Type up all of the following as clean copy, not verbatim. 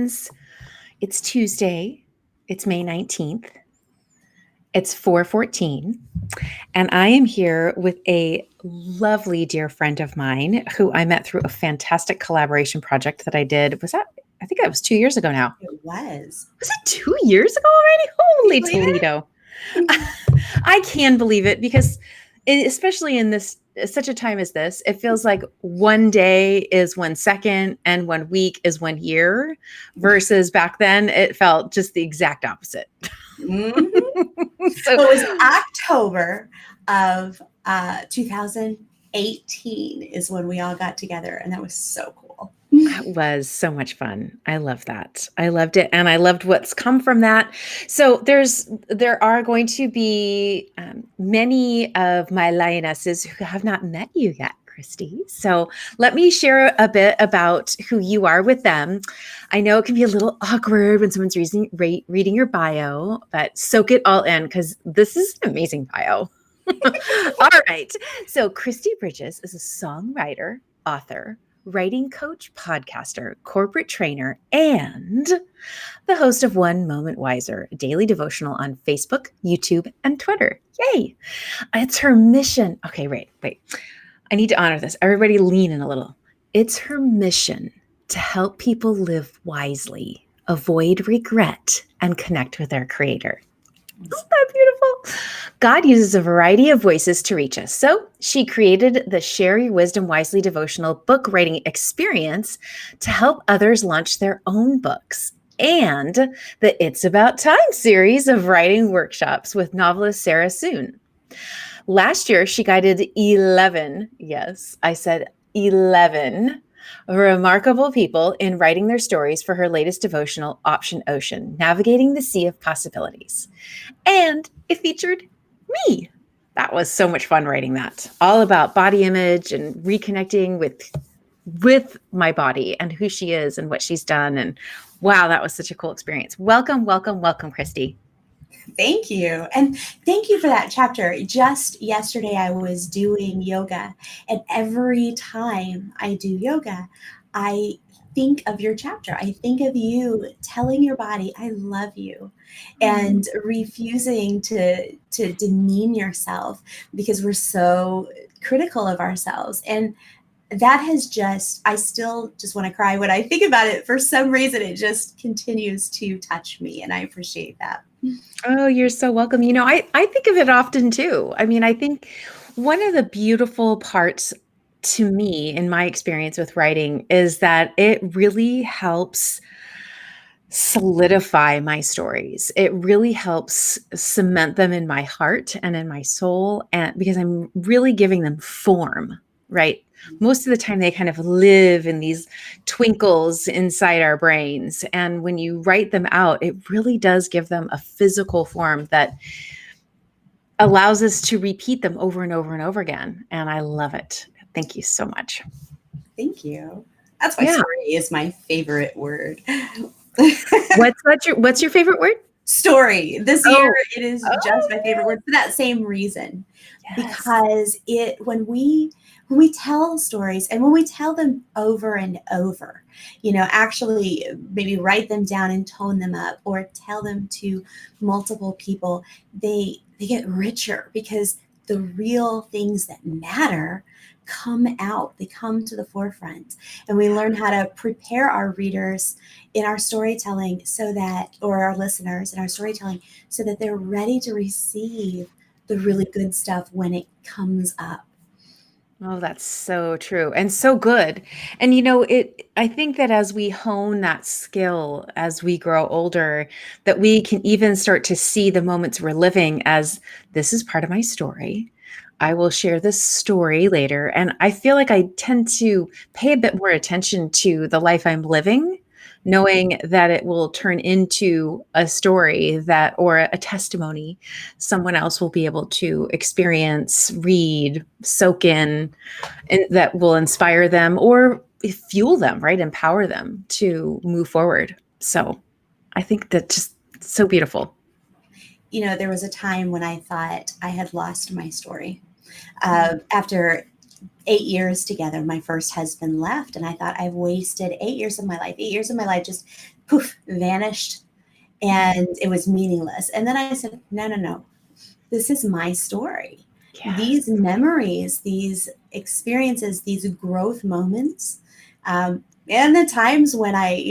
friends. It's Tuesday. It's May 19th. It's 4:14. And I am here with a lovely dear friend of mine who I met through a fantastic collaboration project that I did. I think that was 2 years ago now. It was. Was it 2 years ago already? Holy Toledo. I can believe it because especially in such a time as this, it feels like one day is 1 second and 1 week is 1 year versus back then it felt just the exact opposite. Mm-hmm. So it was October of 2018 is when we all got together, and that was so cool. That was so much fun. I love that. I loved it. And I loved what's come from that. So there are going to be many of my lionesses who have not met you yet, Kristi. So let me share a bit about who you are with them. I know it can be a little awkward when someone's reading your bio, but soak it all in because this is an amazing bio. All right. So Kristi Bridges is a songwriter, author, writing coach, podcaster, corporate trainer, and the host of One Moment Wiser, a daily devotional on Facebook, YouTube, and Twitter. Yay! It's her mission. Okay, wait. I need to honor this. Everybody lean in a little. It's her mission to help people live wisely, avoid regret, and connect with their creator. Isn't that beautiful? God uses a variety of voices to reach us. So she created the Share Your Wisdom Wisely devotional book writing experience to help others launch their own books, and the It's About Time series of writing workshops with novelist Sarah Soon. Last year, she guided 11, yes, I said 11, remarkable people in writing their stories for her latest devotional, Option Ocean, Navigating the Sea of Possibilities. And it featured me. That was so much fun writing that. All about body image and reconnecting with my body and who she is and what she's done. And wow, that was such a cool experience. Welcome, welcome, welcome, Kristi. Thank you. And thank you for that chapter. Just yesterday, I was doing yoga, and every time I do yoga, I think of your chapter. I think of you telling your body, I love you, and refusing to demean yourself because we're so critical of ourselves. And that has I still just want to cry when I think about it. For some reason, it just continues to touch me, and I appreciate that. Oh, you're so welcome. I think of it often too. I mean, I think one of the beautiful parts to me in my experience with writing is that it really helps solidify my stories. It really helps cement them in my heart and in my soul, and because I'm really giving them form, right? Most of the time they kind of live in these twinkles inside our brains. And when you write them out, it really does give them a physical form that allows us to repeat them over and over and over again. And I love it. Thank you so much. Thank you. That's why story is my favorite word. What's your favorite word? Story. This year it is just my favorite word for that same reason. Yes. Because when we tell stories, and when we tell them over and over, actually maybe write them down and tone them up or tell them to multiple people, they get richer because the real things that matter come out. They come to the forefront, and we learn how to prepare our readers in our storytelling or our listeners in our storytelling so that they're ready to receive the really good stuff when it comes up. Oh, that's so true and so good. And I think that as we hone that skill, as we grow older, that we can even start to see the moments we're living as this is part of my story. I will share this story later. And I feel like I tend to pay a bit more attention to the life I'm living, knowing that it will turn into a story or a testimony someone else will be able to experience, read, soak in, and that will inspire them or fuel them, right? Empower them to move forward. So I think that's just so beautiful. There was a time when I thought I had lost my story. After 8 years together, my first husband left, and I thought I've wasted 8 years of my life just poof, vanished, and it was meaningless. And then I said, no, no, no. This is my story. Yes. These memories, these experiences, these growth moments, and the times when I,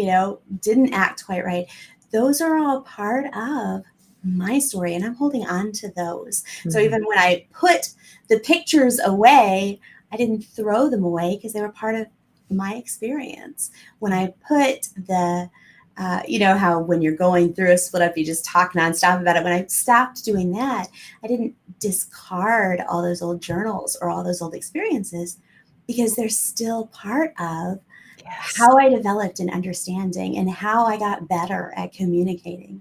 didn't act quite right, those are all part of my story, and I'm holding on to those. So even when I put the pictures away, I didn't throw them away because they were part of my experience. When I put the how when you're going through a split up, you just talk nonstop about it. When I stopped doing that, I didn't discard all those old journals or all those old experiences, because they're still part of how I developed an understanding and how I got better at communicating.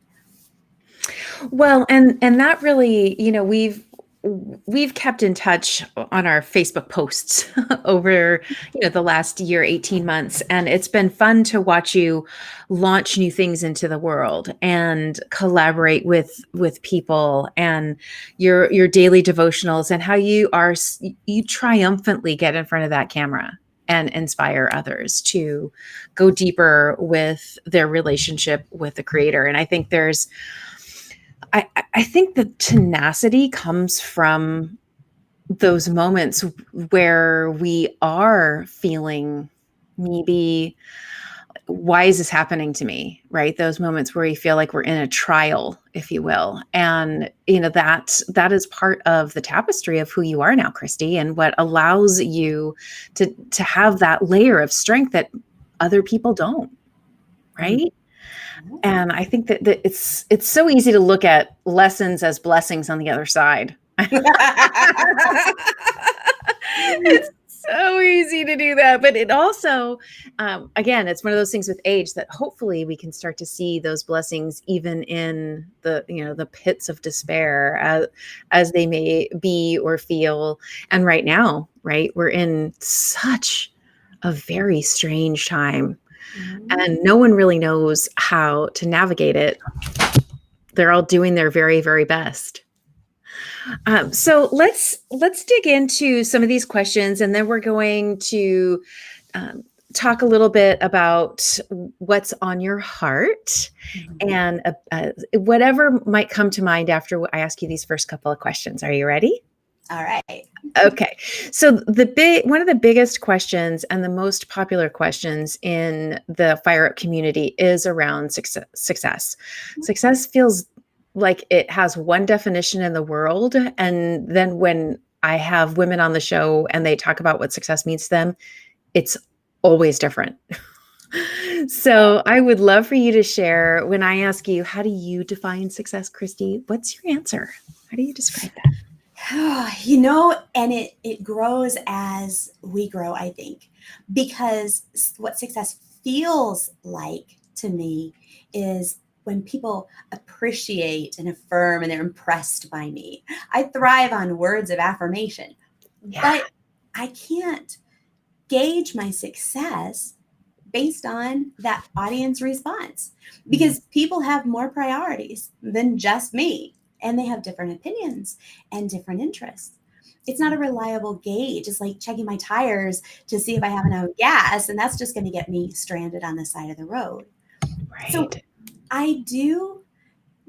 Well, and that really, we've kept in touch on our Facebook posts over, the last year, 18 months. And it's been fun to watch you launch new things into the world and collaborate with people, and your daily devotionals, and how you triumphantly get in front of that camera and inspire others to go deeper with their relationship with the Creator. And I think I think the tenacity comes from those moments where we are feeling, maybe, why is this happening to me? Right? Those moments where we feel like we're in a trial, if you will. And, that is part of the tapestry of who you are now, Kristi, and what allows you to have that layer of strength that other people don't. Right? And I think that it's so easy to look at lessons as blessings on the other side. It's so easy to do that. But it also, again, it's one of those things with age that hopefully we can start to see those blessings even in the pits of despair, as they may be or feel. And right now, right, we're in such a very strange time. And no one really knows how to navigate it. They're all doing their very, very best. So let's dig into some of these questions, and then we're going to talk a little bit about what's on your heart, and whatever might come to mind after I ask you these first couple of questions. Are you ready? All right. Okay. So one of the biggest questions and the most popular questions in the Fire Up community is around success. Success feels like it has one definition in the world. And then when I have women on the show and they talk about what success means to them, it's always different. So I would love for you to share, when I ask you, how do you define success, Kristi? What's your answer? How do you describe that? And it grows as we grow, I think, because what success feels like to me is when people appreciate and affirm and they're impressed by me. I thrive on words of affirmation, but I can't gauge my success based on that audience response, because people have more priorities than just me. And they have different opinions and different interests. It's not a reliable gauge. It's like checking my tires to see if I have enough gas, and that's just going to get me stranded on the side of the road. Right. So I do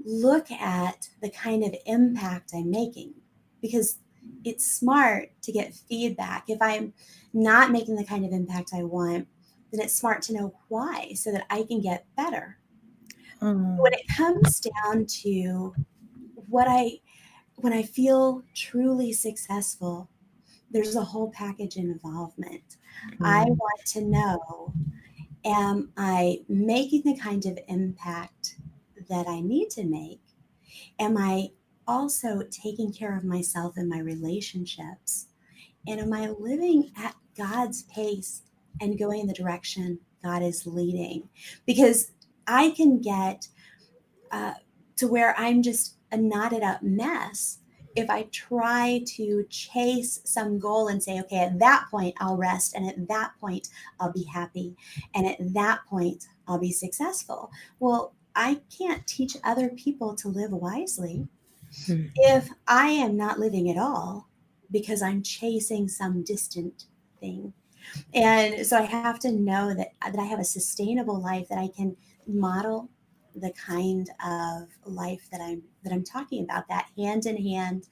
look at the kind of impact I'm making, because it's smart to get feedback. If I'm not making the kind of impact I want, then it's smart to know why, so that I can get better. When it comes down to when I feel truly successful, there's a whole package involvement. I want to know, am I making the kind of impact that I need to make? Am I also taking care of myself and my relationships? And am I living at God's pace and going in the direction God is leading? Because I can get to where I'm just a knotted up mess if I try to chase some goal and say, okay, at that point I'll rest, and at that point I'll be happy, and at that point I'll be successful. Well, I can't teach other people to live wisely if I am not living at all, because I'm chasing some distant thing. And so I have to know that I have a sustainable life that I can model the kind of life that I'm talking about, that hand in hand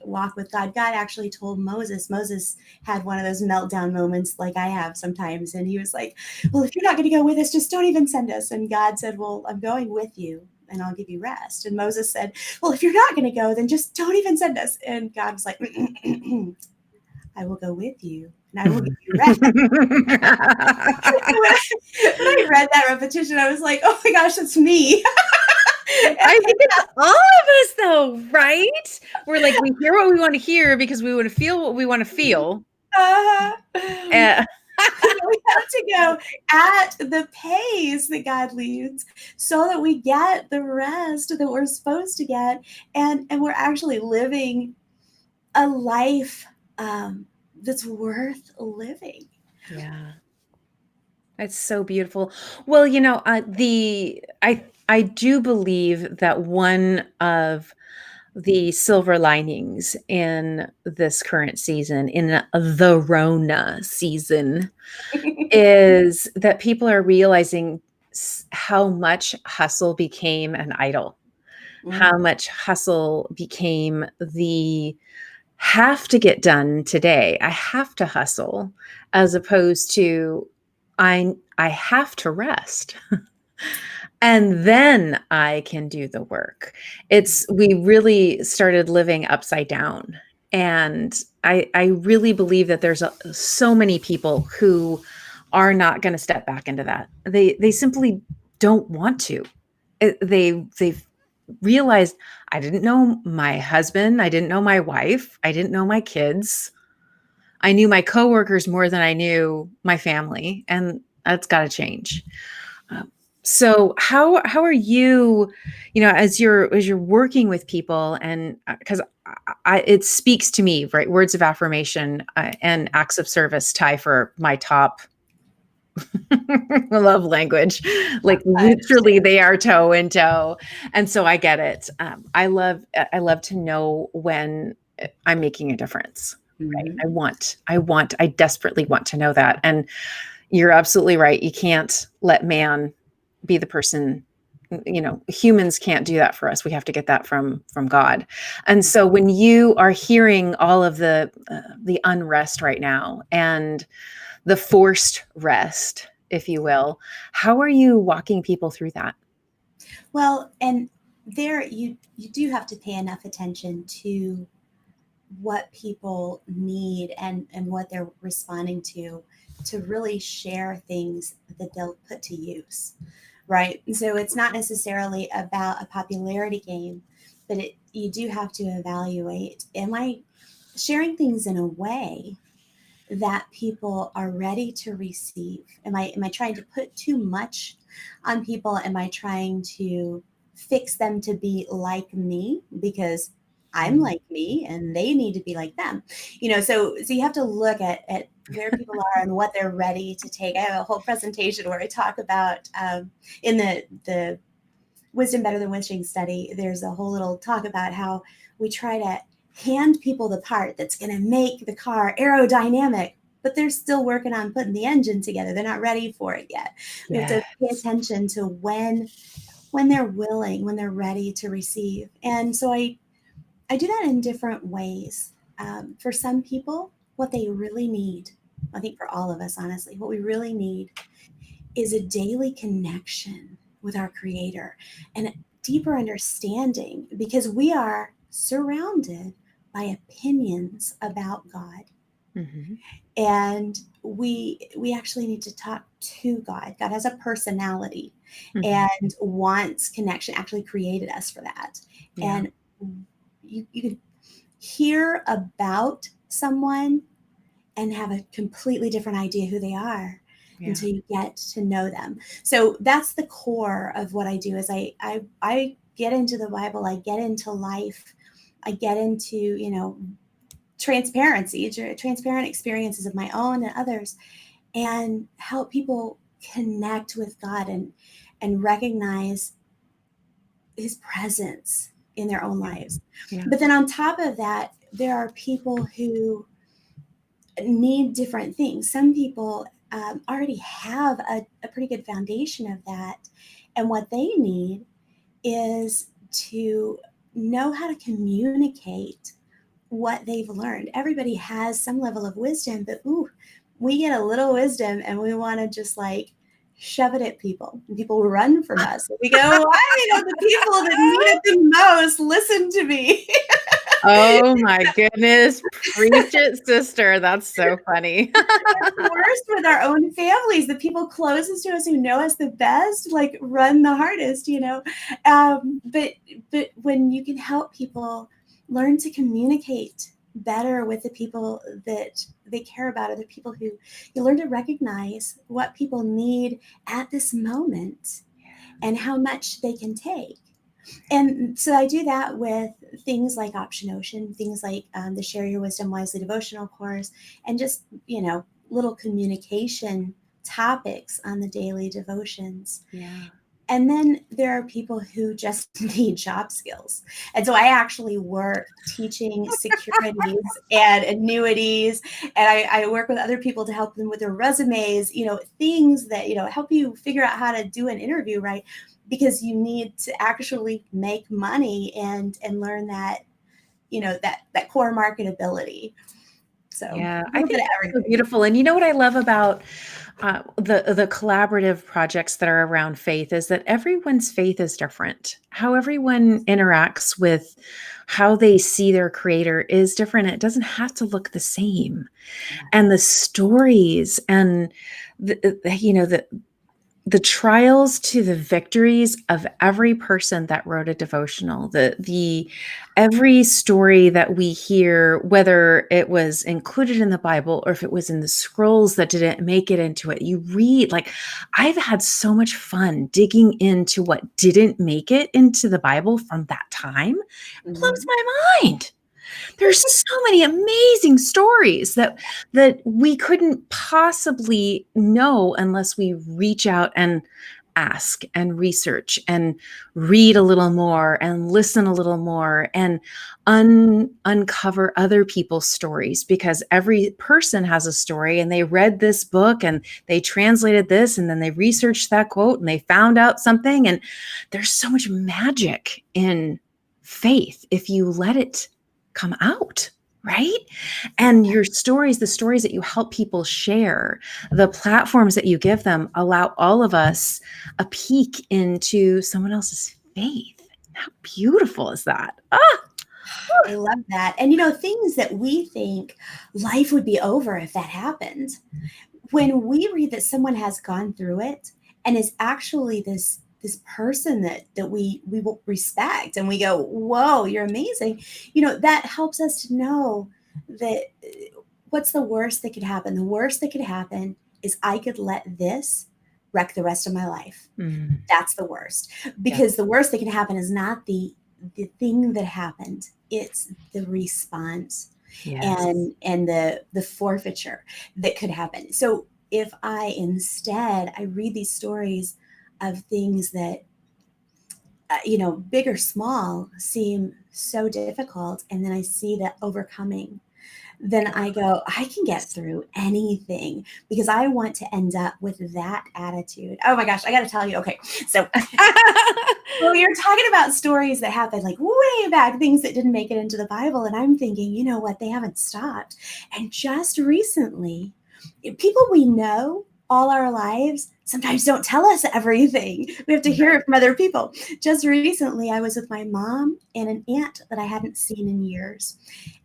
walk with God. God actually told Moses had one of those meltdown moments like I have sometimes. And he was like, well, if you're not going to go with us, just don't even send us. And God said, well, I'm going with you and I'll give you rest. And Moses said, well, if you're not going to go, then just don't even send us. And God was like, I will go with you and I will give you rest. when I read that repetition, I was like, oh my gosh, that's me. I think it's all of us though, right? We're like, we hear what we want to hear because we want to feel what we want to feel. We have to go at the pace that God leads so that we get the rest that we're supposed to get. And we're actually living a life that's worth living. Yeah. It's so beautiful. Well, I do believe that one of the silver linings in this current season, in the Rona season, is that people are realizing how much hustle became an idol, how much hustle became the have to get done today. I have to hustle, as opposed to I have to rest. And then I can do the work. We really started living upside down. And I really believe that there's so many people who are not going to step back into that. They simply don't want to. They've realized, I didn't know my husband, I didn't know my wife, I didn't know my kids. I knew my coworkers more than I knew my family, and that's got to change. So how are you, as you're working with people, and because it speaks to me, right? Words of affirmation and acts of service tie for my top love language. Like literally, they are toe in toe, and so I get it. I love to know when I'm making a difference. Right? I desperately want to know that, and you're absolutely right. You can't let man be the person. Humans can't do that for us. We have to get that from God. And so when you are hearing all of the unrest right now and the forced rest, if you will, how are you walking people through that? Well, and there you do have to pay enough attention to what people need and what they're responding to really share things that they'll put to use, right? And so it's not necessarily about a popularity game, but you do have to evaluate, am I sharing things in a way that people are ready to receive? Am I trying to put too much on people? Am I trying to fix them to be like me because I'm like me and they need to be like them? So you have to look at where people are and what they're ready to take. I have a whole presentation where I talk about in the Wisdom Better Than Wishing study, there's a whole little talk about how we try to hand people the part that's going to make the car aerodynamic, but they're still working on putting the engine together. They're not ready for it yet. We have to pay attention to when they're willing, when they're ready to receive. And so I do that in different ways. For some people, what they really need, I think for all of us, honestly, what we really need is a daily connection with our Creator and a deeper understanding, because we are surrounded by opinions about God. And we actually need to talk to God. God has a personality and wants connection, actually created us for that. And you can hear about someone and have a completely different idea who they are until you get to know them. So that's the core of what I do. Is I get into the Bible, I get into life, I get into transparent experiences of my own and others, and help people connect with God and recognize His presence in their own lives. But then on top of that, there are people who need different things. Some people already have a pretty good foundation of that. And what they need is to know how to communicate what they've learned. Everybody has some level of wisdom, but we get a little wisdom and we want to just like shove it at people. And people run from us. We go, I know the people that need it the most. Listen to me. Oh my goodness. Preach it, sister. That's so funny. It's worse with our own families. The people closest to us who know us the best, like run the hardest, But when you can help people learn to communicate better with the people that they care about, or the people who you learn to recognize what people need at this moment and how much they can take. And so I do that with things like Option Ocean, things like the Share Your Wisdom Wisely devotional course, and just, little communication topics on the daily devotions. Yeah. And then there are people who just need job skills. And so I actually work teaching securities and annuities. And I work with other people to help them with their resumes, things that, help you figure out how to do an interview right. Because you need to actually make money and learn that, that core marketability. So yeah, I think that's so beautiful. And you know what I love about the collaborative projects that are around faith is that everyone's faith is different. How everyone interacts with how they see their creator is different. It doesn't have to look the same. And the stories and the trials to the victories of every person that wrote a devotional, the every story that we hear, whether it was included in the Bible or if it was in the scrolls that didn't make it into it, you read, like, I've had so much fun digging into what didn't make it into the Bible from that time. It blows my mind. There's so many amazing stories that we couldn't possibly know unless we reach out and ask and research and read a little more and listen a little more and uncover other people's stories, because every person has a story and they read this book and they translated this and then they researched that quote and they found out something. And there's so much magic in faith if you let it come out, right? And your stories, the stories that you help people share, the platforms that you give them allow all of us a peek into someone else's faith. How beautiful is that? I love that. And, things that we think life would be over if that happened. When we read that someone has gone through it and is actually this person that we will respect and we go, whoa, you're amazing. That helps us to know that what's the worst that could happen? The worst that could happen is I could let this wreck the rest of my life. That's the worst, because the worst that can happen is not the thing that happened. It's the response and the forfeiture that could happen. So if I read these stories of things that, big or small, seem so difficult, and then I see that overcoming, then I go, I can get through anything, because I want to end up with that attitude. Oh my gosh, I got to tell you. Okay. So well, you're talking about stories that happened like way back, things that didn't make it into the Bible. And I'm thinking, you know what? They haven't stopped. And just recently, people we know all our lives sometimes don't tell us everything. We have to hear it from other people. Just recently, I was with my mom and an aunt that I hadn't seen in years.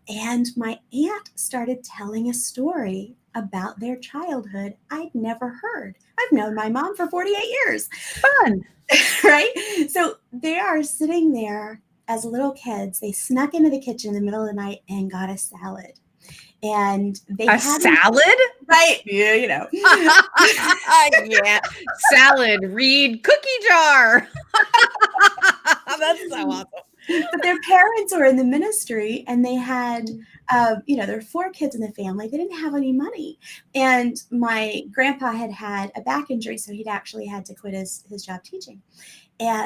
And my aunt started telling a story about their childhood I'd never heard. I've known my mom for 48 years. Fun. Right? So they are sitting there as little kids. They snuck into the kitchen in the middle of the night and got a salad. And they had salad? Right. Yeah, yeah. Salad, read cookie jar. That's so awesome. But their parents were in the ministry, and they had, there were 4 kids in the family. They didn't have any money. And my grandpa had a back injury, so he'd actually had to quit his job teaching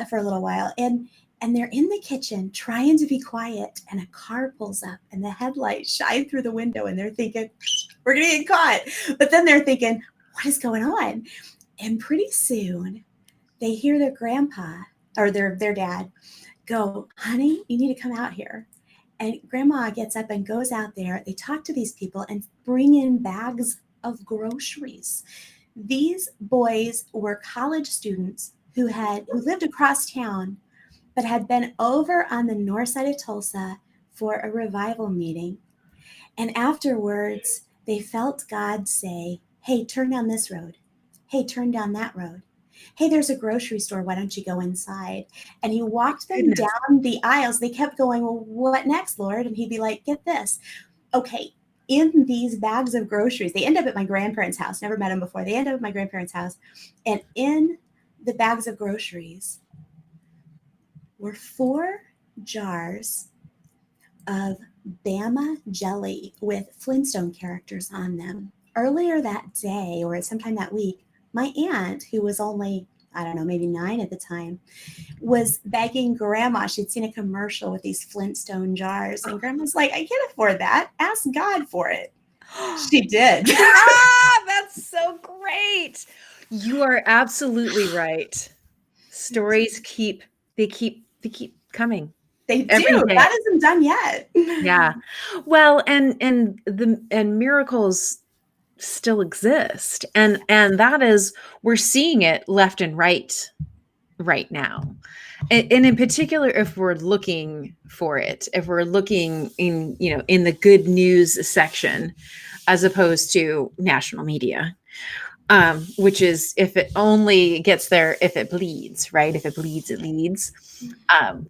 for a little while. And they're in the kitchen trying to be quiet, and a car pulls up and the headlights shine through the window, and they're thinking, we're going to get caught. But then they're thinking, what is going on? And pretty soon they hear their grandpa or their dad go, honey, you need to come out here. And grandma gets up and goes out there. They talk to these people and bring in bags of groceries. These boys were college students who lived across town, but had been over on the north side of Tulsa for a revival meeting. And afterwards, they felt God say, hey, turn down this road. Hey, turn down that road. Hey, there's a grocery store. Why don't you go inside? And he walked them down the aisles. They kept going, well, what next, Lord? And he'd be like, get this. Okay, in these bags of groceries, they end up at my grandparents' house. Never met them before. They end up at my grandparents' house. And in the bags of groceries were 4 jars of Bama jelly with Flintstone characters on them. Earlier that day or sometime that week, my aunt, who was only, I don't know, maybe 9 at the time, was begging grandma. She'd seen a commercial with these Flintstone jars. And grandma's like, I can't afford that. Ask God for it. She did. That's so great. You are absolutely right. Stories keep coming. They do. That isn't done yet. Yeah. Well, and miracles still exist. And that is, we're seeing it left and right now. And in particular, if we're looking for it, if we're looking in the good news section, as opposed to national media, which is, if it only gets there, if it bleeds, right? If it bleeds, it leads.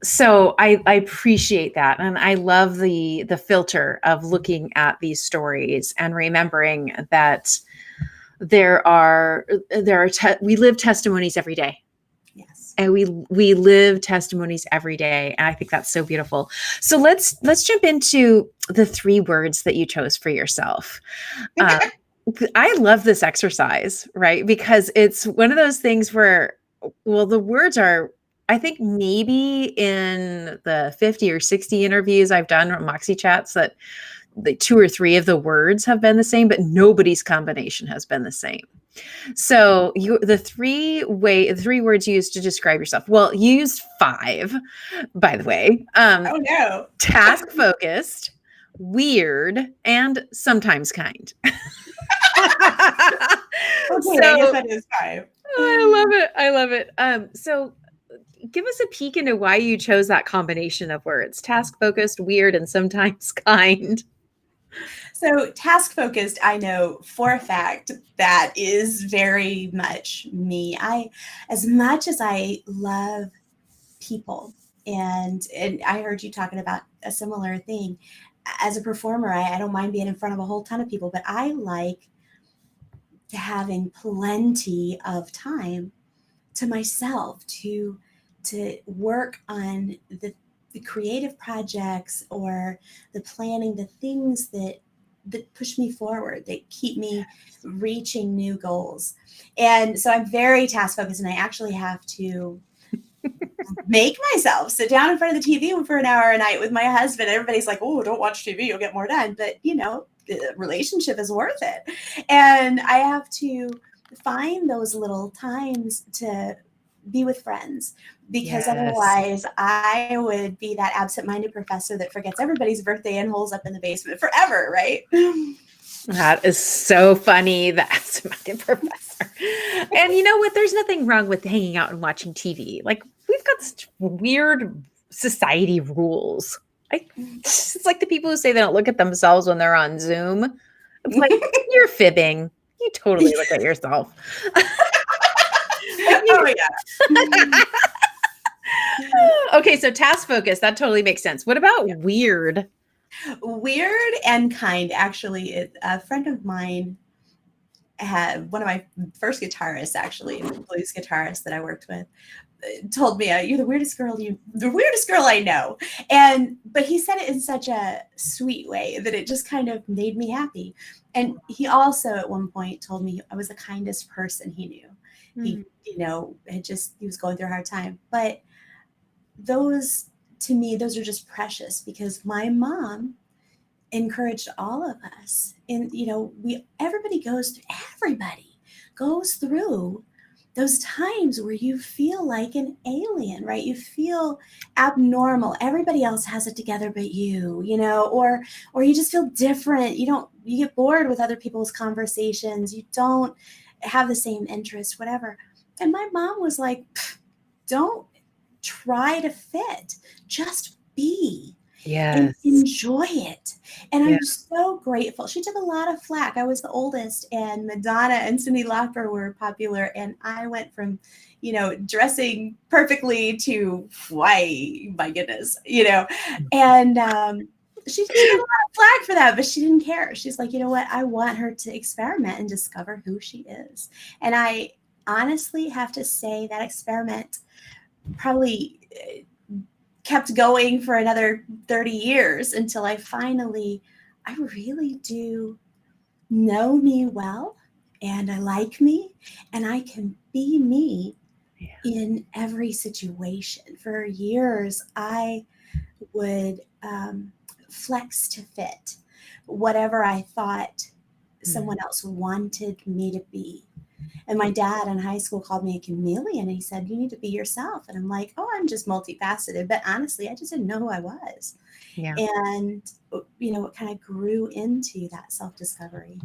So I appreciate that. And I love the filter of looking at these stories and remembering that we live testimonies every day. Yes. And we live testimonies every day. And I think that's so beautiful. So let's jump into the 3 words that you chose for yourself. I love this exercise, right? Because it's one of those things where, well, the words are, I think maybe in the 50 or 60 interviews I've done on Moxie chats, that the 2 or 3 of the words have been the same, but nobody's combination has been the same. So the 3 words you used to describe yourself. Well, you used 5, by the way. Oh no. Task focused, weird, and sometimes kind. Okay, I guess that is 5. I love it. So give us a peek into why you chose that combination of words: task focused, weird, and sometimes kind. So task focused, I know for a fact that is very much me. As much as I love people, and I heard you talking about a similar thing. As a performer, I don't mind being in front of a whole ton of people, but I like having plenty of time to myself to work on the creative projects or the planning, the things that push me forward, that keep me reaching new goals. And so I'm very task focused, and I actually have to make myself sit down in front of the TV for an hour a night with my husband. Everybody's like, oh, don't watch TV, you'll get more done. But the relationship is worth it. And I have to find those little times to be with friends, because otherwise I would be that absent-minded professor that forgets everybody's birthday and holes up in the basement forever, right? That is so funny, the absent-minded professor. And you know what? There's nothing wrong with hanging out and watching TV. Like, we've got such weird society rules. It's like the people who say they don't look at themselves when they're on Zoom. It's like, you're fibbing. You totally look at yourself. Oh yeah. Okay, so task focus, that totally makes sense. What about weird? Weird and kind. Actually, a friend of mine had one of my first guitarists, actually, blues guitarist that I worked with, told me, "You're the weirdest girl I know." But he said it in such a sweet way that it just kind of made me happy. And he also at one point told me I was the kindest person he knew. He, he was going through a hard time. But to me, those are just precious, because my mom encouraged all of us. And, everybody goes through, everybody goes through those times where you feel like an alien, right? You feel abnormal. Everybody else has it together but you, or you just feel different. You get bored with other people's conversations. You don't have the same interest, whatever. And my mom was like, don't try to fit, just be. And Yes. enjoy it. And Yeah. I'm so grateful. She took a lot of flack. I was the oldest, and Madonna and Cyndi Lauper were popular. And I went from, dressing perfectly to why, my goodness, and she got a lot of flack for that, but she didn't care. She's like, you know what? I want her to experiment and discover who she is. And I honestly have to say that experiment probably kept going for another 30 years until I really do know me well, and I like me, and I can be me in every situation. For years, I would flex to fit whatever I thought someone else wanted me to be. And my dad in high school called me a chameleon. He said, you need to be yourself. And I'm like, oh, I'm just multifaceted. But honestly, I just didn't know who I was. Yeah. And, it kind of grew into that self-discovery.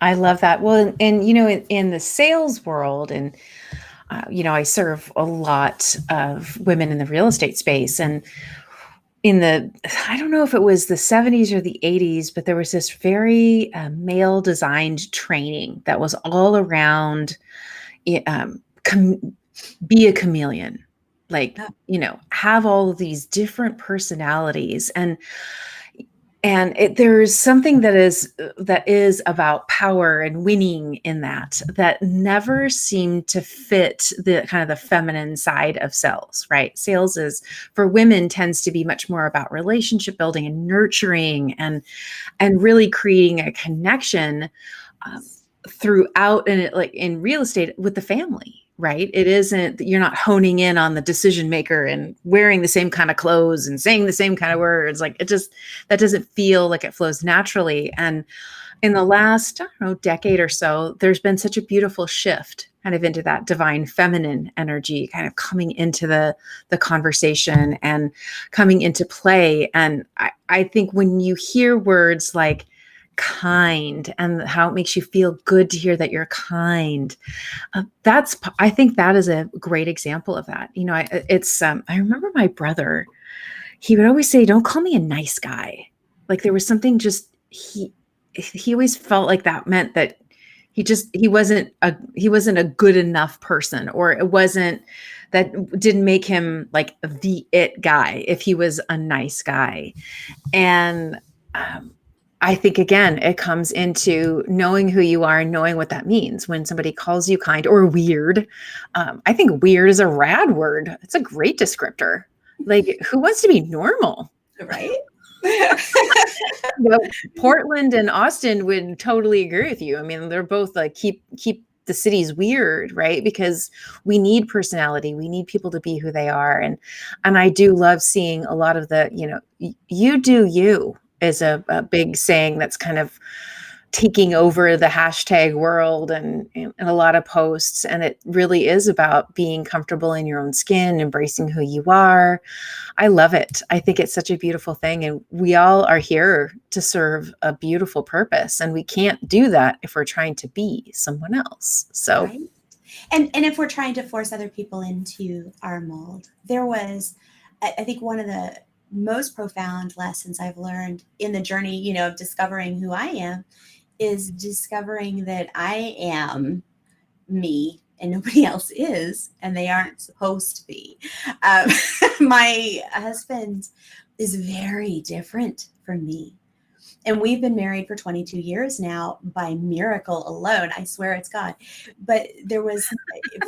I love that. Well, and in the sales world, and I serve a lot of women in the real estate space, and I don't know if it was the 70s or the 80s, but there was this very male designed training that was all around be a chameleon, like, have all of these different personalities. And there's something that is about power and winning in that never seemed to fit the kind of the feminine side of sales, right? Sales is, for women, tends to be much more about relationship building and nurturing and really creating a connection throughout, and like in real estate, with the family. Right? It isn't, you're not honing in on the decision maker and wearing the same kind of clothes and saying the same kind of words. Like, that doesn't feel like it flows naturally. And in the last, I don't know, decade or so, there's been such a beautiful shift kind of into that divine feminine energy kind of coming into the conversation and coming into play. And I think when you hear words like kind and how it makes you feel good to hear that you're kind, I think that is a great example of that. I remember my brother, he would always say, don't call me a nice guy. Like, there was something just, he always felt like that meant that he wasn't a good enough person, or that didn't make him like the it guy if he was a nice guy. And I think, again, it comes into knowing who you are and knowing what that means when somebody calls you kind or weird. I think weird is a rad word. It's a great descriptor. Like, who wants to be normal? Right? Portland and Austin would totally agree with you. I mean, they're both like, keep the cities weird, right? Because we need personality. We need people to be who they are. And I do love seeing a lot of the, you do you is a big saying that's kind of taking over the hashtag world and a lot of posts. And it really is about being comfortable in your own skin, embracing who you are. I love it. I think it's such a beautiful thing. And we all are here to serve a beautiful purpose. And we can't do that if we're trying to be someone else. So, right. And if we're trying to force other people into our mold, there was, I think, one of the most profound lessons I've learned in the journey, of discovering who I am, is discovering that I am me and nobody else is, and they aren't supposed to be. My husband is very different from me. And we've been married for 22 years now by miracle alone. I swear it's God. But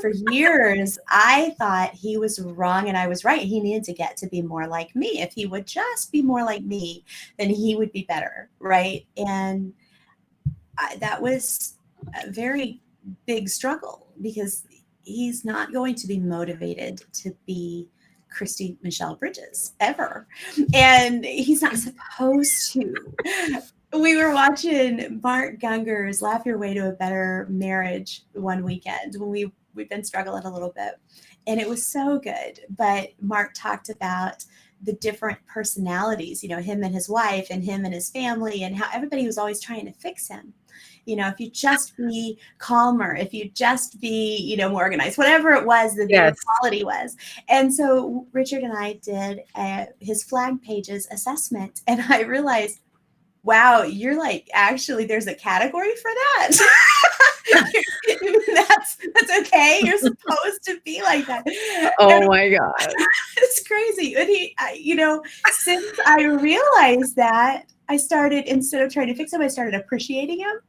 for years, I thought he was wrong and I was right. He needed to get to be more like me. If he would just be more like me, then he would be better. Right. And that was a very big struggle, because he's not going to be motivated to be Kristi Bridges ever. And he's not supposed to. We were watching Mark Gunger's Laugh Your Way to a Better Marriage one weekend when we've been struggling a little bit. And it was so good. But Mark talked about the different personalities, him and his wife and him and his family, and how everybody was always trying to fix him. If you just be calmer, if you just be, more organized, whatever it was that their quality was. And so Richard and I did his Flag Pages assessment, and I realized, wow, you're like, actually, there's a category for that. that's okay. You're supposed to be like that. Oh my God. It's crazy. And since I realized that, I started, instead of trying to fix him, I started appreciating him.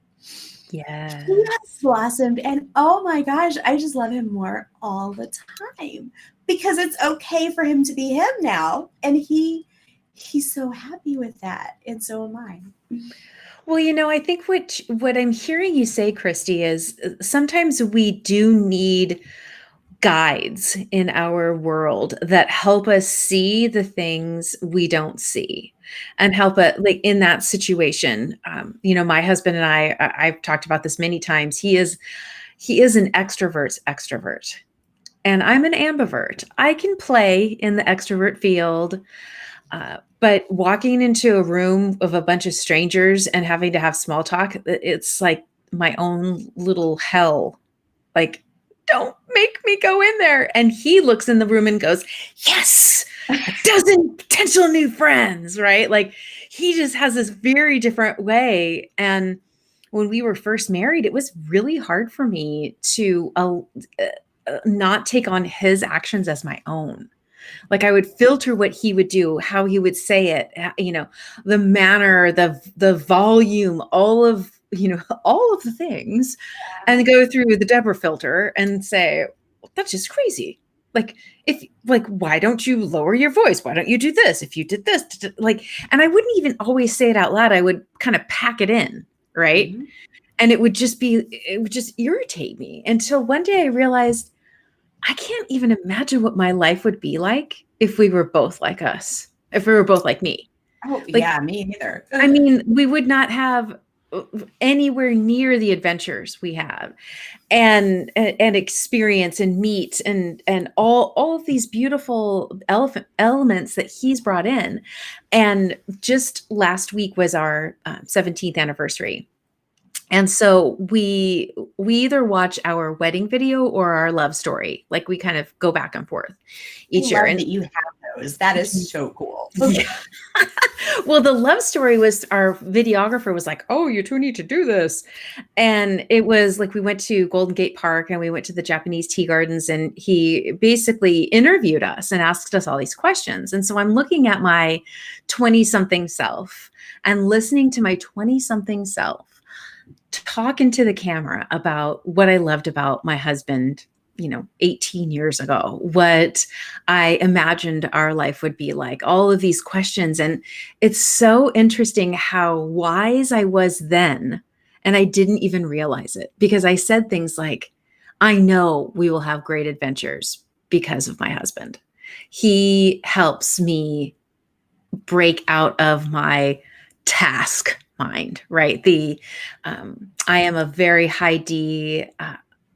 Yes. He has blossomed, and oh my gosh, I just love him more all the time, because it's okay for him to be him now. And he's so happy with that. And so am I. Well, I think what I'm hearing you say, Kristi, is sometimes we do need guides in our world that help us see the things we don't see, and help it, like in that situation. My husband and I've talked about this many times. He is an extrovert, and I'm an ambivert. I can play in the extrovert field. But walking into a room of a bunch of strangers and having to have small talk, it's like my own little hell. Like, don't make me go in there. And he looks in the room and goes, yes, a dozen potential new friends, right? Like, he just has this very different way. And when we were first married, it was really hard for me to not take on his actions as my own. Like, I would filter what he would do, how he would say it, the manner, the volume, all of the things, and go through the Deborah filter and say, well, that's just crazy. Why don't you lower your voice? Why don't you do this? If you did this, and I wouldn't even always say it out loud. I would kind of pack it in. Right. Mm-hmm. And it would just irritate me until one day I realized, I can't even imagine what my life would be like if we were both like us, if we were both like me. Oh, yeah, me neither. I mean, we would not have anywhere near the adventures we have, and experience and meet and all of these beautiful elements that he's brought in. And just last week was our 17th anniversary. And so we either watch our wedding video or our love story. Like, we kind of go back and forth each year. And that you have those. That is so cool. Well, the love story was, our videographer was like, oh, you two need to do this. And it was like, we went to Golden Gate Park and we went to the Japanese tea gardens, and he basically interviewed us and asked us all these questions. And so I'm looking at my 20-something self and listening to my 20-something self talk into the camera about what I loved about my husband, 18 years ago, what I imagined our life would be like, all of these questions. And it's so interesting how wise I was then. And I didn't even realize it, because I said things like, I know we will have great adventures because of my husband. He helps me break out of my task mind, right? I am a very high D,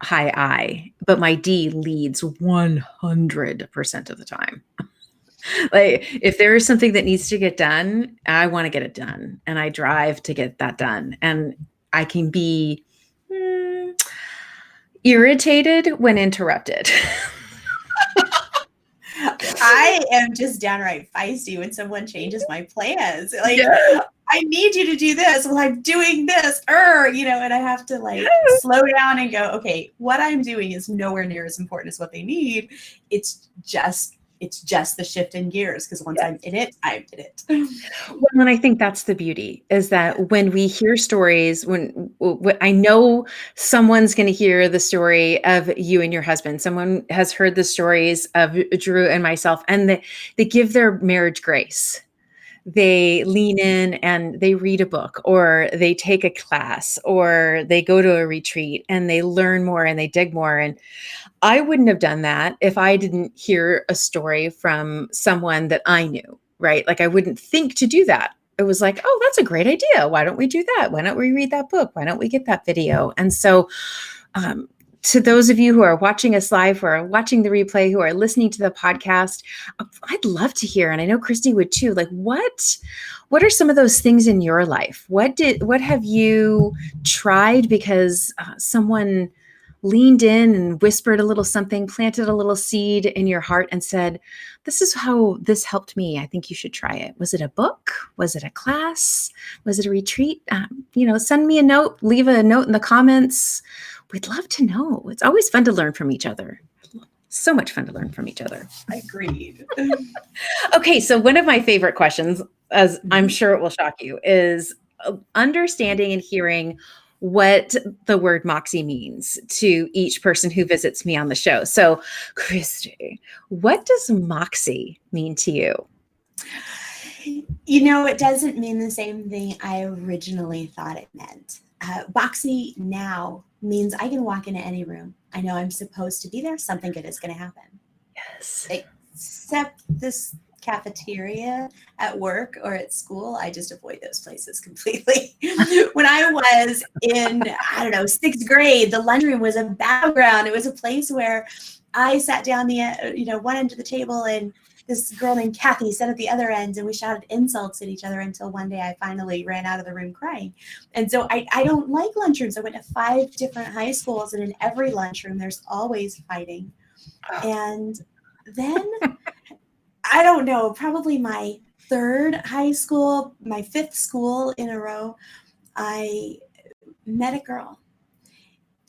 high I, but my D leads 100% of the time. Like, if there is something that needs to get done, I want to get it done, and I drive to get that done. And I can be irritated when interrupted. I am just downright feisty when someone changes my plans. Like, yeah. I need you to do this. Well, I'm doing this, and I have to slow down and go, okay, what I'm doing is nowhere near as important as what they need. It's just the shift in gears, because once I'm in it, I'm in it. Well, and I think that's the beauty, is that when we hear stories, when I know someone's going to hear the story of you and your husband, someone has heard the stories of Drew and myself, and they give their marriage grace. They lean in and they read a book, or they take a class, or they go to a retreat and they learn more and they dig more. And I wouldn't have done that if I didn't hear a story from someone that I knew, right? Like, I wouldn't think to do that it was like, oh, that's a great idea. Why don't we do that? Why don't we read that book? Why don't we get that video? And so, um, to those of you who are watching us live, who are watching the replay, who are listening to the podcast, I'd love to hear, and I know Kristi would too, like what are some of those things in your life? What have you tried because someone leaned in and whispered a little something, planted a little seed in your heart and said, this is how this helped me. I think you should try it. Was it a book? Was it a class? Was it a retreat? Send me a note, leave a note in the comments. We'd love to know. It's always fun to learn from each other. So much fun to learn from each other. Agreed. Okay, so one of my favorite questions, as I'm sure it will shock you, is understanding and hearing what the word Moxie means to each person who visits me on the show. So, Kristi, what does Moxie mean to you? It doesn't mean the same thing I originally thought it meant. Moxie now means I can walk into any room. I know I'm supposed to be there. Something good is going to happen. Yes. Except this cafeteria at work or at school, I just avoid those places completely. When I was in, sixth grade, the lunchroom was a battleground. It was a place where I sat down one end of the table, and this girl named Kathy sat at the other end, and we shouted insults at each other until one day I finally ran out of the room crying. And so I don't like lunchrooms. I went to 5 different high schools, and in every lunchroom, there's always fighting. And then, I don't know, probably my 3rd high school, my 5th school in a row, I met a girl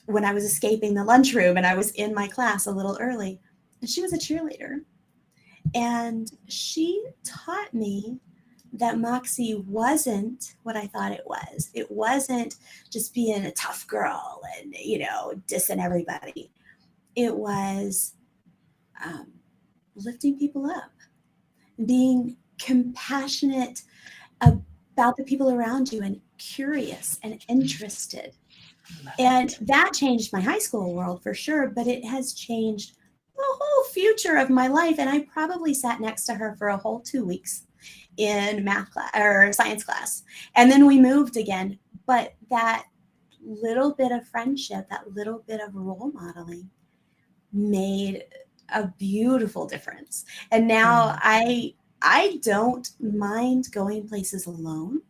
when I was escaping the lunchroom, and I was in my class a little early, and she was a cheerleader. And she taught me that Moxie wasn't what I thought it was. It wasn't just being a tough girl and, dissing everybody. It was lifting people up, being compassionate about the people around you and curious and interested. And that changed my high school world for sure, but it has changed the whole future of my life. And I probably sat next to her for a whole 2 weeks in math class or science class. And then we moved again. But that little bit of friendship, that little bit of role modeling made a beautiful difference. And now I don't mind going places alone.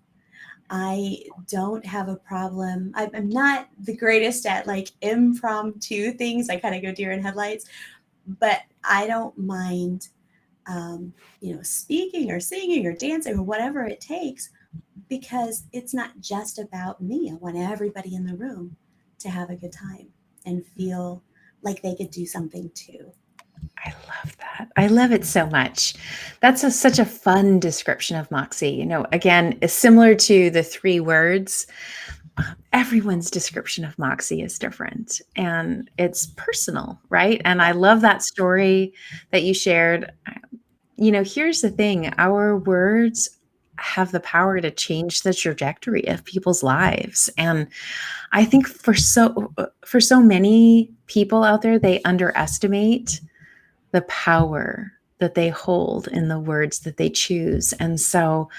I don't have a problem. I'm not the greatest at like impromptu things. I kind of go deer in headlights. But I don't mind, speaking or singing or dancing or whatever it takes, because it's not just about me. I want everybody in the room to have a good time and feel like they could do something too. I love that. I love it so much. That's such a fun description of Moxie. Again, it's similar to the 3 words. Everyone's description of Moxie is different, and it's personal, right? And I love that story that you shared. Here's the thing. Our words have the power to change the trajectory of people's lives. And I think for so many people out there, they underestimate the power that they hold in the words that they choose. And so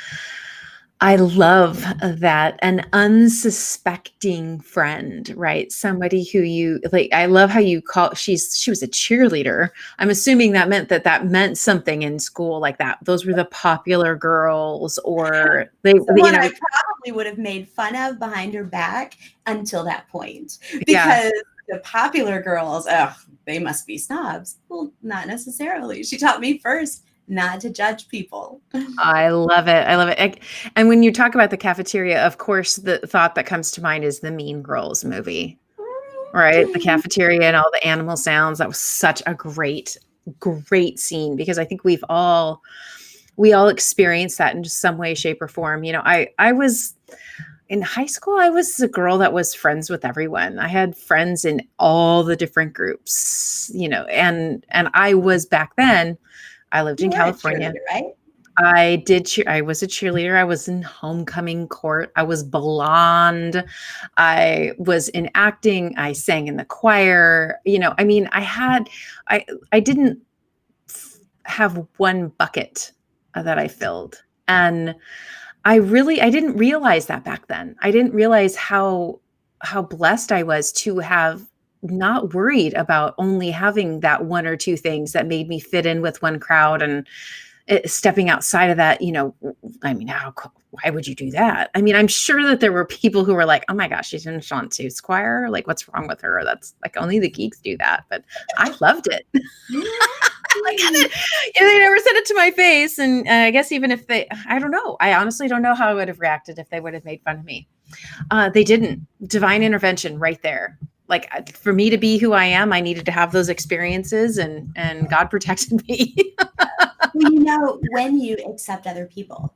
I love that, an unsuspecting friend, right? Somebody who you like. I love how you call she was a cheerleader. I'm assuming that meant something in school, like that. Those were the popular girls, or Someone I probably would have made fun of behind her back until that point, because the popular girls, they must be snobs. Well, not necessarily. She taught me first not to judge people. I love it. And when you talk about the cafeteria, of course, the thought that comes to mind is the Mean Girls movie, right? The cafeteria and all the animal sounds. That was such a great scene, because I think we all experienced that in just some way, shape, or form. I was in high school, I was a girl that was friends with everyone. I had friends in all the different groups, and I was back then. I lived in California, right? I was a cheerleader. I was in homecoming court. I was blonde. I was in acting. I sang in the choir. I didn't have one bucket that I filled. And I didn't realize that back then. I didn't realize how blessed I was to have not worried about only having that one or two things that made me fit in with one crowd, and stepping outside of that, I mean, why would you do that? I mean, I'm sure that there were people who were like, oh my gosh, she's in Chanteuse choir. Like, what's wrong with her? That's like, only the geeks do that. But I loved it. Like, they never said it to my face. And I guess even if I don't know. I honestly don't know how I would have reacted if they would have made fun of me. They didn't. Divine intervention right there. Like, for me to be who I am, I needed to have those experiences, and God protected me. Well, when you accept other people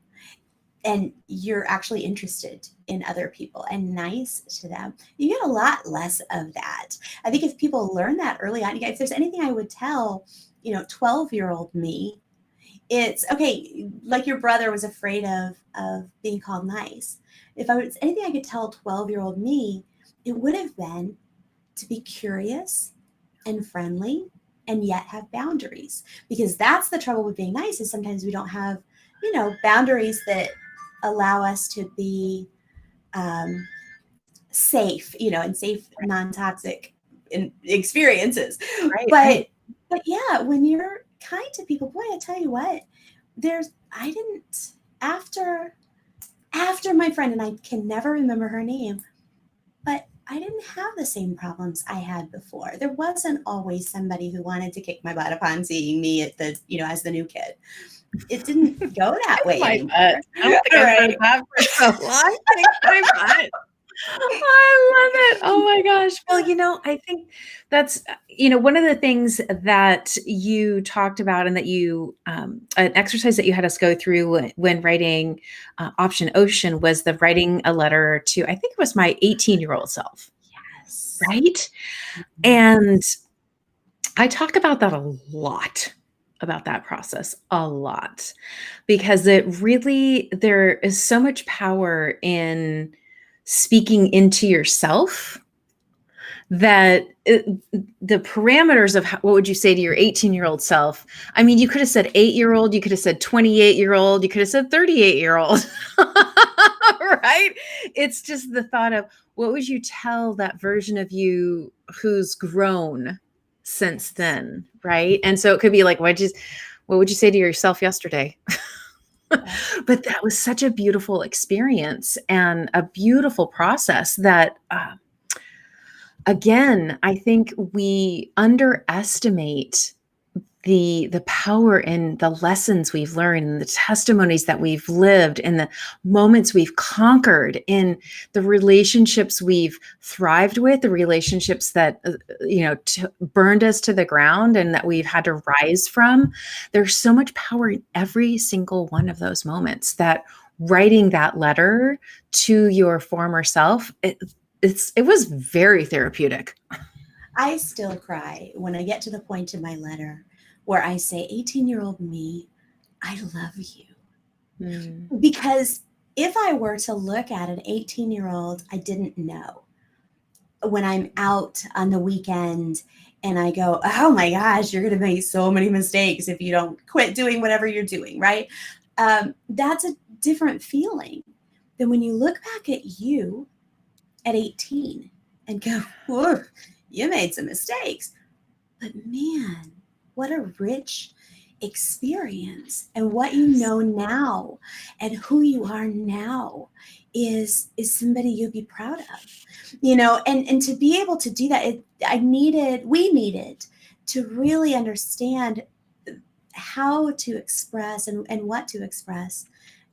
and you're actually interested in other people and nice to them, you get a lot less of that. I think if people learn that early on, if there's anything I would tell, 12-year-old me, it's okay. Like your brother was afraid of being called nice. If anything I could tell 12-year-old me, it would have been to be curious and friendly and yet have boundaries, because that's the trouble with being nice, is sometimes we don't have, boundaries that allow us to be safe, and safe, non-toxic experiences. Right. But yeah, when you're kind to people, boy, I tell you what, after my friend, and I can never remember her name, but I didn't have the same problems I had before. There wasn't always somebody who wanted to kick my butt upon seeing me at the, as the new kid. It didn't go that way anymore. I don't think I've heard that for so long. Kick my butt. I love it. Oh my gosh. Well, I think that's, one of the things that you talked about, and that an exercise that you had us go through when writing Option Ocean, was the writing a letter to, I think it was my 18-year-old self. Yes. Right. And I talk about that a lot, about that process a lot, because there is so much power in speaking into yourself, that the parameters of what would you say to your 18-year-old self? I mean, you could have said 8-year-old, you could have said 28-year-old, you could have said 38-year-old, right? It's just the thought of, what would you tell that version of you who's grown since then, right? And so it could be like, what would you say to yourself yesterday? But that was such a beautiful experience and a beautiful process that, again, I think we underestimate the power in the lessons we've learned, and the testimonies that we've lived, and the moments we've conquered, in the relationships we've thrived with, the relationships that burned us to the ground and that we've had to rise from. There's so much power in every single one of those moments, that writing that letter to your former self, it was very therapeutic. I still cry when I get to the point in my letter where I say, 18-year-old me, I love you. Because if I were to look at an 18-year-old I didn't know, when I'm out on the weekend and I go, oh my gosh, you're going to make so many mistakes if you don't quit doing whatever you're doing, right? That's a different feeling than when you look back at you at 18 and go, whoa, you made some mistakes. But man, what a rich experience. And what you know now and who you are now is somebody you'll be proud of. And to be able to do that, we needed to really understand how to express and what to express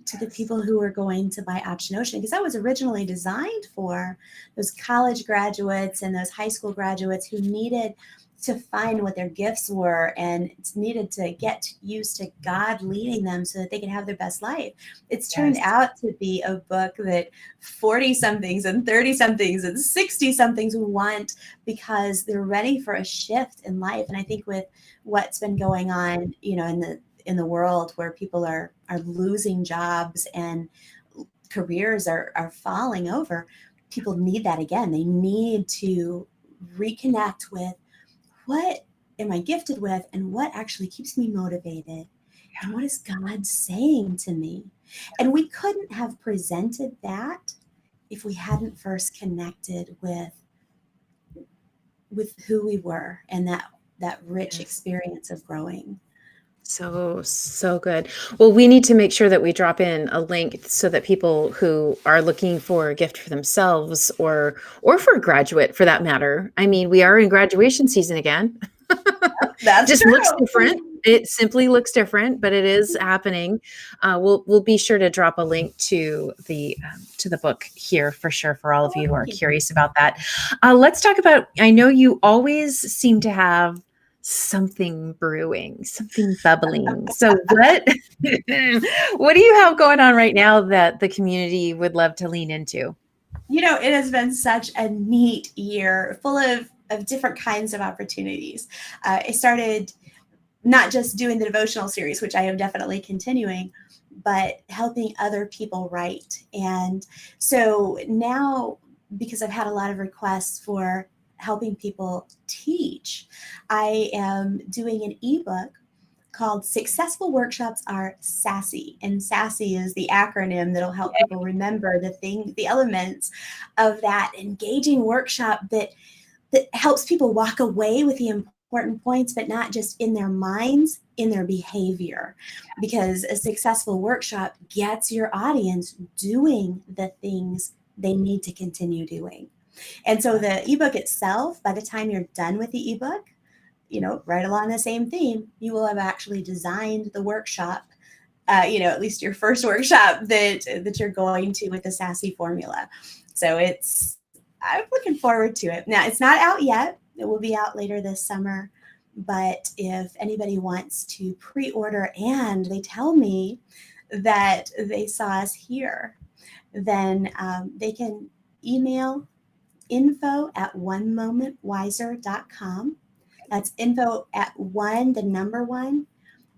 to the people who are going to buy Option Ocean, because that was originally designed for those college graduates and those high school graduates who needed to find what their gifts were and needed to get used to God leading them so that they could have their best life. It's turned out to be a book that 40-somethings and 30-somethings and 60-somethings want, because they're ready for a shift in life. And I think with what's been going on, in the world, where people are losing jobs and careers are falling over, people need that again. They need to reconnect with, what am I gifted with, and what actually keeps me motivated And what is God saying to me? And we couldn't have presented that if we hadn't first connected with who we were and that rich Yes. experience of growing. So good. Well, we need to make sure that we drop in a link so that people who are looking for a gift for themselves or for a graduate for that matter. I mean, we are in graduation season again. That's Just looks true. different. It simply looks different, but it is happening. We'll be sure to drop a link to the book here for sure for all of Oh, you who are thank you. curious about that. Let's talk about. I know you always seem to have something brewing, something bubbling. So what what do you have going on right now that the community would love to lean into? It has been such a neat year full of different kinds of opportunities. I started not just doing the devotional series, which I am definitely continuing, but helping other people write. And so now, because I've had a lot of requests for helping people teach, I am doing an ebook called Successful Workshops Are SASSY. And SASSY is the acronym that'll help people remember the elements of that engaging workshop that helps people walk away with the important points, but not just in their minds, in their behavior. Because a successful workshop gets your audience doing the things they need to continue doing. And so the ebook itself, by the time you're done with the ebook, right along the same theme, you will have actually designed the workshop, at least your first workshop that you're going to with the SASSY formula. So I'm looking forward to it. Now, it's not out yet. It will be out later this summer. But if anybody wants to pre-order and they tell me that they saw us here, then they can email info@onemomentwiser.com. That's info@one, the number one,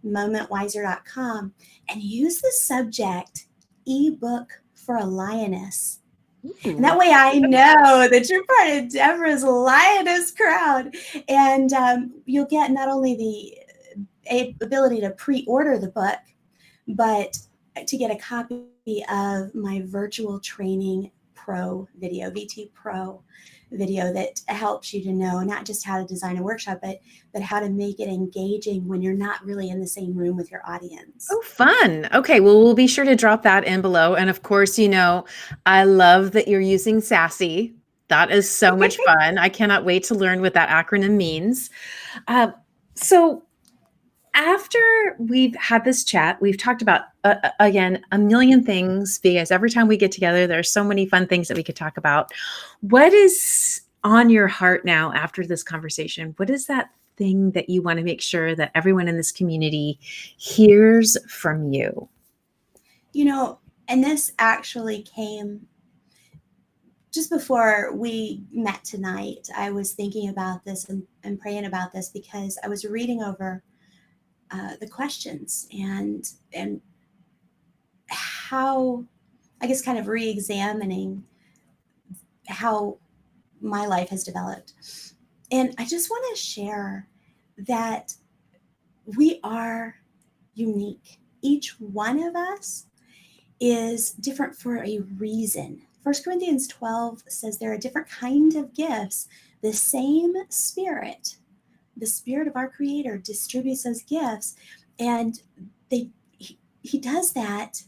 momentwiser.com, and use the subject ebook for a lioness. And that Ooh. way I know that you're part of Deborah's lioness crowd. And you'll get not only the ability to pre-order the book, but to get a copy of my virtual training pro video, VT Pro video, that helps you to know not just how to design a workshop, but how to make it engaging when you're not really in the same room with your audience. Oh, fun. Okay, well, we'll be sure to drop that in below. And of course, I love that you're using SASSY. That is so much fun. I cannot wait to learn what that acronym means. So after we've had this chat, we've talked about, again, a million things, because every time we get together, there's so many fun things that we could talk about. What is on your heart now after this conversation? What is that thing that you want to make sure that everyone in this community hears from you? And this actually came just before we met tonight. I was thinking about this and praying about this because I was reading over the questions and how, I guess, kind of re-examining how my life has developed. And I just want to share that we are unique. Each one of us is different for a reason. 1 Corinthians 12 says there are different kinds of gifts. The same Spirit, the Spirit of our Creator, distributes those gifts, and he does that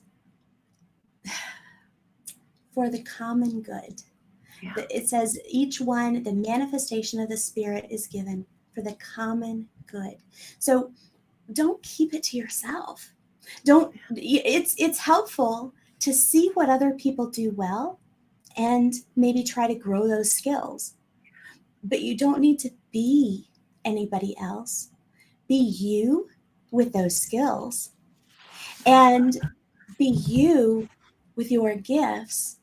for the common good. Yeah. It says each one, the manifestation of the Spirit is given for the common good. So don't keep it to yourself. It's helpful to see what other people do well and maybe try to grow those skills. But you don't need to be anybody else. Be you with those skills, and be you with your gifts.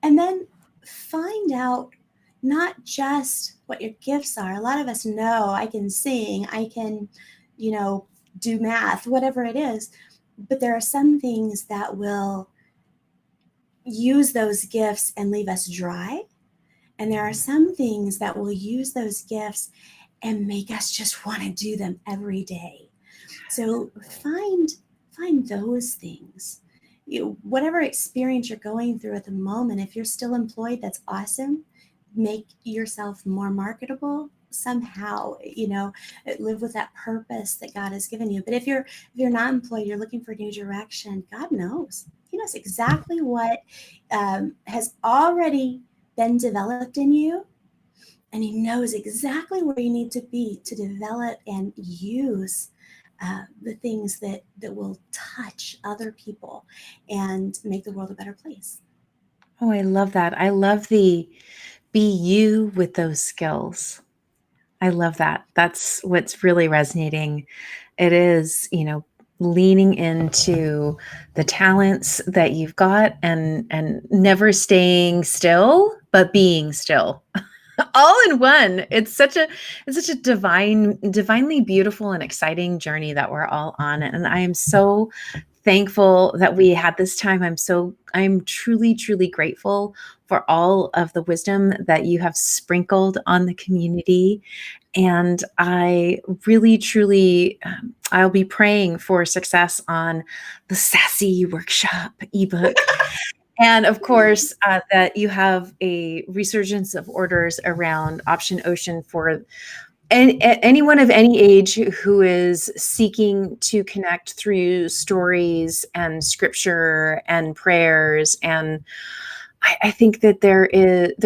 And then find out not just what your gifts are. A lot of us know I can sing, I can, do math, whatever it is. But there are some things that will use those gifts and leave us dry. And there are some things that will use those gifts and make us just want to do them every day. So find those things. Whatever experience you're going through at the moment, if you're still employed, that's awesome. Make yourself more marketable somehow, live with that purpose that God has given you. But if you're not employed, you're looking for new direction, God knows. He knows exactly what has already been developed in you, and he knows exactly where you need to be to develop and use the things that will touch other people and make the world a better place. Oh, I love that. I love the be you with those skills. I love that. That's what's really resonating. It is, leaning into the talents that you've got and never staying still, but being still. All in one. It's such a divinely beautiful and exciting journey that we're all on. And I am so thankful that we had this time. I'm truly, truly grateful for all of the wisdom that you have sprinkled on the community. And I really, truly, I'll be praying for success on the Sassy Workshop ebook. And of course, that you have a resurgence of orders around Option Ocean for anyone of any age who is seeking to connect through stories and scripture and prayers. And I think that there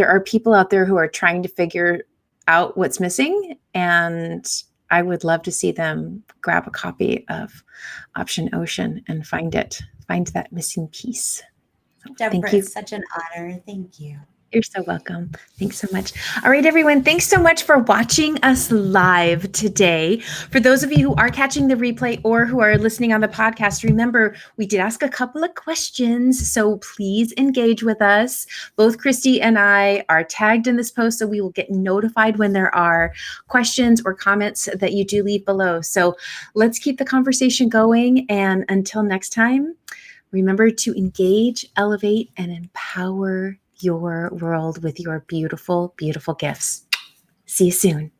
are people out there who are trying to figure out what's missing. And I would love to see them grab a copy of Option Ocean and find that missing piece. Deborah, thank you. It's such an honor. Thank you. You're so welcome. Thanks so much. All right, everyone. Thanks so much for watching us live today. For those of you who are catching the replay or who are listening on the podcast, remember, we did ask a couple of questions, so please engage with us. Both Kristi and I are tagged in this post, so we will get notified when there are questions or comments that you do leave below. So let's keep the conversation going. And until next time, remember to engage, elevate, and empower your world with your beautiful, beautiful gifts. See you soon.